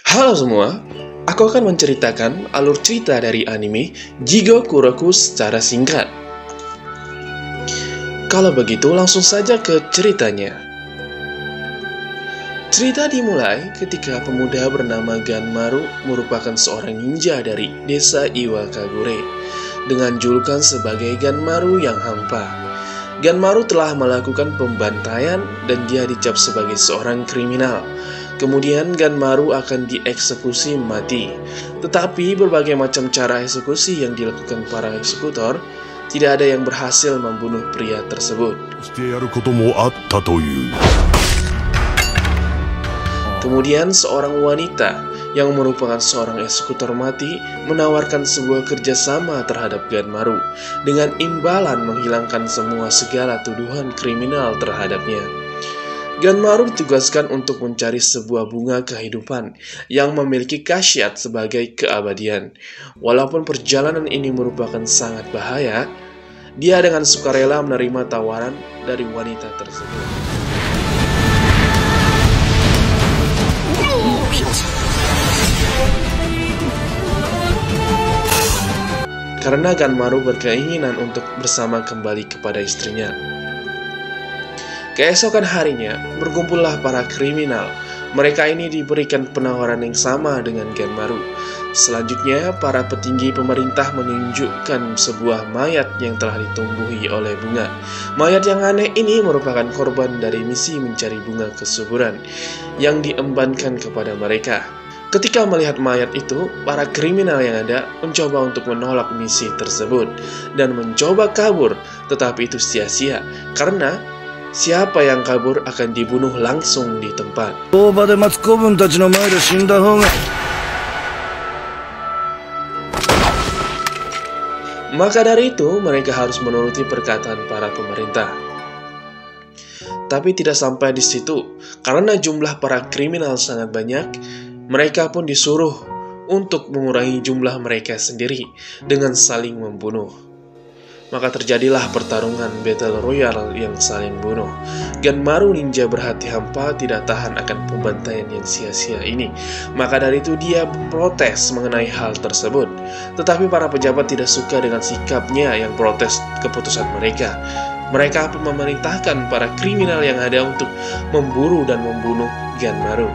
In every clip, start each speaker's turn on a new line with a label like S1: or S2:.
S1: Halo semua, aku akan menceritakan alur cerita dari anime Jigoku Roku secara singkat. Kalau begitu langsung saja ke ceritanya. Cerita dimulai ketika pemuda bernama Ganmaru merupakan seorang ninja dari desa Iwakagure dengan julukan sebagai Ganmaru yang hampa. Ganmaru telah melakukan pembantaian dan dia dicap sebagai seorang kriminal. Kemudian Ganmaru akan dieksekusi mati. Tetapi berbagai macam cara eksekusi yang dilakukan para eksekutor, tidak ada yang berhasil membunuh pria tersebut. Kemudian seorang wanita yang merupakan seorang eksekutor mati menawarkan sebuah kerjasama terhadap Ganmaru dengan imbalan menghilangkan segala tuduhan kriminal terhadapnya. Ganmaru ditugaskan untuk mencari sebuah bunga kehidupan yang memiliki khasiat sebagai keabadian. Walaupun perjalanan ini merupakan sangat bahaya, dia dengan sukarela menerima tawaran dari wanita tersebut. Karena Ganmaru berkeinginan untuk bersama kembali kepada istrinya. Keesokan harinya, berkumpullah para kriminal. Mereka ini diberikan penawaran yang sama dengan Ganmaru. Selanjutnya, para petinggi pemerintah menunjukkan sebuah mayat yang telah ditumbuhi oleh bunga. Mayat yang aneh ini merupakan korban dari misi mencari bunga kesuburan yang diembankan kepada mereka. Ketika melihat mayat itu, para kriminal yang ada mencoba untuk menolak misi tersebut dan mencoba kabur, tetapi itu sia-sia karena siapa yang kabur akan dibunuh langsung di tempat. Maka dari itu, mereka harus menuruti perkataan para pemerintah. Tapi tidak sampai di situ, karena jumlah para kriminal sangat banyak, mereka pun disuruh untuk mengurangi jumlah mereka sendiri dengan saling membunuh. Maka terjadilah pertarungan Battle Royale yang saling bunuh. Ganmaru ninja berhati hampa tidak tahan akan pembantaian yang sia-sia ini. Maka dari itu dia protes mengenai hal tersebut. Tetapi para pejabat tidak suka dengan sikapnya yang protes keputusan mereka. Mereka pun memerintahkan para kriminal yang ada untuk memburu dan membunuh Ganmaru.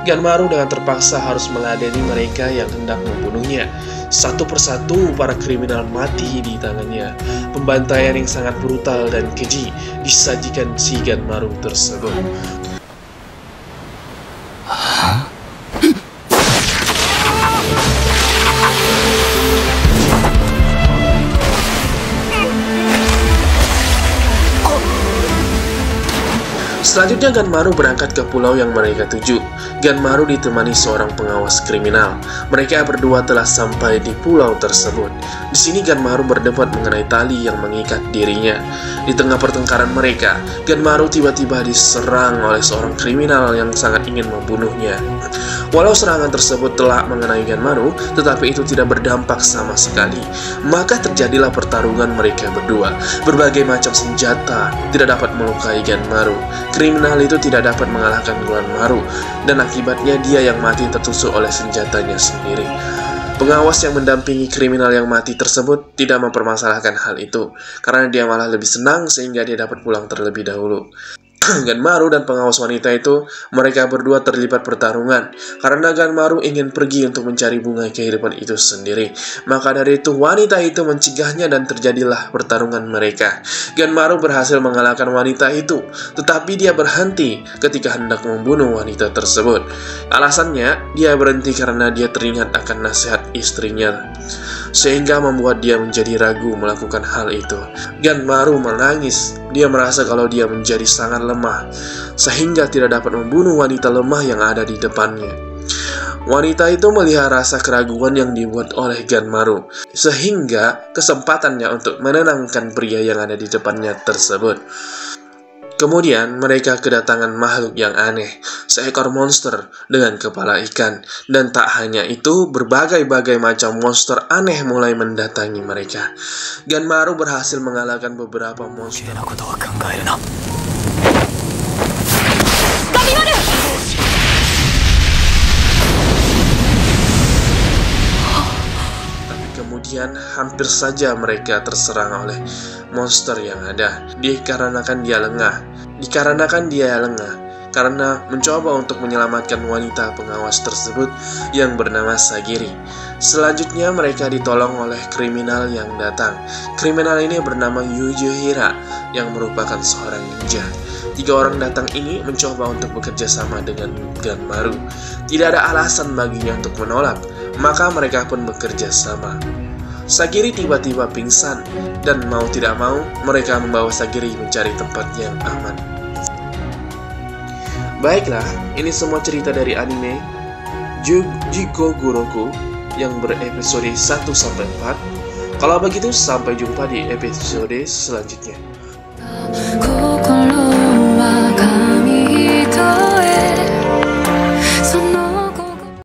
S1: Ganmaru dengan terpaksa harus meladeni mereka yang hendak membunuhnya. Satu persatu para kriminal mati di tangannya. Pembantaian yang sangat brutal dan keji disajikan si Ganmaru tersebut. Selanjutnya Ganmaru berangkat ke pulau yang mereka tuju. Ganmaru ditemani seorang pengawas kriminal. Mereka berdua telah sampai di pulau tersebut. Di sini Ganmaru berdebat mengenai tali yang mengikat dirinya. Di tengah pertengkaran mereka, Ganmaru tiba-tiba diserang oleh seorang kriminal yang sangat ingin membunuhnya. Walau serangan tersebut telah mengenai Ganmaru, tetapi itu tidak berdampak sama sekali. Maka terjadilah pertarungan mereka berdua. Berbagai macam senjata tidak dapat melukai Ganmaru. Kriminal itu tidak dapat mengalahkan Ganmaru, dan akibatnya dia yang mati tertusuk oleh senjatanya sendiri. Pengawas yang mendampingi kriminal yang mati tersebut tidak mempermasalahkan hal itu, karena dia malah lebih senang sehingga dia dapat pulang terlebih dahulu. Ganmaru dan pengawas wanita itu, mereka berdua terlibat pertarungan karena Ganmaru ingin pergi untuk mencari bunga kehidupan itu sendiri. Maka dari itu wanita itu mencegahnya dan terjadilah pertarungan mereka. Ganmaru berhasil mengalahkan wanita itu, tetapi dia berhenti ketika hendak membunuh wanita tersebut. Alasannya, dia berhenti karena dia teringat akan nasihat istrinya, sehingga membuat dia menjadi ragu melakukan hal itu. Ganmaru menangis. Dia merasa kalau dia menjadi sangat lemah, sehingga tidak dapat membunuh wanita lemah yang ada di depannya. Wanita itu melihat rasa keraguan yang dibuat oleh Ganmaru, sehingga kesempatannya untuk menenangkan pria yang ada di depannya tersebut. Kemudian mereka kedatangan makhluk yang aneh, seekor monster dengan kepala ikan. Dan tak hanya itu, berbagai-bagai macam monster aneh mulai mendatangi mereka. Ganmaru berhasil mengalahkan beberapa monster. kemudian hampir saja mereka terserang oleh monster yang ada. Dikarenakan dia lengah karena mencoba untuk menyelamatkan wanita pengawas tersebut yang bernama Sagiri. Selanjutnya mereka ditolong oleh kriminal yang datang. Kriminal ini bernama Yujihira yang merupakan seorang ninja. 3 orang datang ini mencoba untuk bekerja sama dengan Ganmaru. Tidak ada alasan baginya untuk menolak, maka mereka pun bekerja sama. Sagiri tiba-tiba pingsan, dan mau tidak mau mereka membawa Sagiri mencari tempat yang aman. Baiklah, ini semua cerita dari anime Jiko Guroku yang berepisode 1-4. Kalau begitu, sampai jumpa di episode selanjutnya.